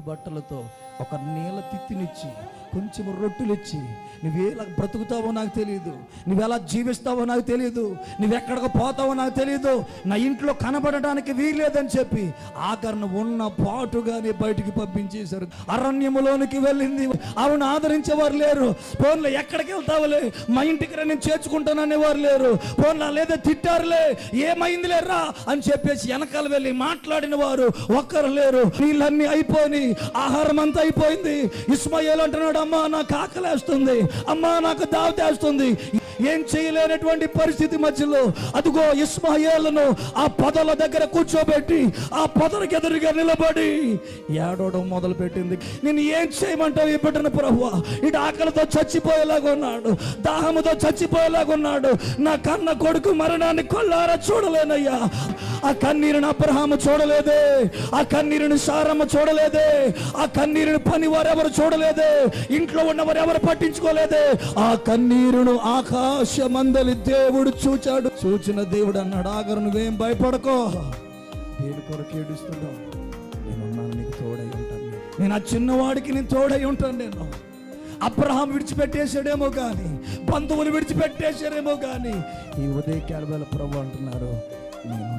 బట్టలతో ఒక నీళ్ళ తిత్తినిచ్చి కొంచెం రొట్టెలిచ్చి నువ్వేలా బ్రతుకుతావో నాకు తెలియదు, నువ్వెలా జీవిస్తావో నాకు తెలియదు, నువ్వెక్కడికి పోతావో నాకు తెలియదు, నా ఇంట్లో కనబడడానికి వీల్లేదని చెప్పి ఆఖరణ ఉన్న పాటుగానే బయటికి పంపించేశారు. అరణ్యములోనికి వెళ్ళింది. ఆవిడ ఆదరించేవారు లేరు. ఫోన్లో ఎక్కడికి వెళ్తావులే, మా ఇంటికి నేను చేర్చుకుంటాననేవారు లేరు. ఫోన్లో లేదా తిట్టారులే, ఏమైంది లేరా అని చెప్పేసి వెనకాల వెళ్ళి మాట్లాడిన వారు ఒక్కరు లేరు. నీళ్ళన్నీ అయిపోయి ఆహారం అంతా అయిపోయింది. ఇస్మాయేల్ అంటున్నాడు, అమ్మా నాకు ఆకలేస్తుంది, అమ్మా నాకు దావతేస్తుంది. ఏం చేయలేనటువంటి పరిస్థితి మధ్యలో అదిగో ఇస్మాయేలును ఆ పొదల దగ్గర కూర్చోబెట్టి ఆ పొదలకు ఎదురుగా నిలబడి ఏడవడం మొదలు పెట్టింది. నేను ఏం చేయమంటావు ఈ బిడ్డను ప్రభువా? ఇటు ఆకలితో చచ్చిపోయేలాగా ఉన్నాడు, దాహముతో చచ్చిపోయేలాగా ఉన్నాడు. నా కన్న కొడుకు మరణాన్ని కొల్లారా చూడలేనయ్యా. ఆ కన్నీరుని అబ్రహాము చూడలేదే, ఆ కన్నీరుని సారమ్మ చూడలేదే, ఆ కన్నీరుని పని వారెవరు చూడలేదే, ఇంట్లో ఉన్నవారు ఎవరు పట్టించుకోలేదే. ఆ కన్నీరును ఆకాశమందలి దేవుడు చూచాడు. చూచిన దేవుడు అన్నాడు, ఆగరు నువ్వేం భయపడకో, దేని కొరకు ఏడుస్తున్నావు, నేనున్నాను, నీకు తోడై ఉంటాను. నేను ఆ చిన్నవాడికి నేను తోడై ఉంటాను. నేను అబ్రహాం విడిచిపెట్టేశాడేమో కానీ, బంధువులు విడిచిపెట్టేశారేమో కానీ, ఈ ఉదయకాల వేళ ప్రభు అంటున్నారు, నేను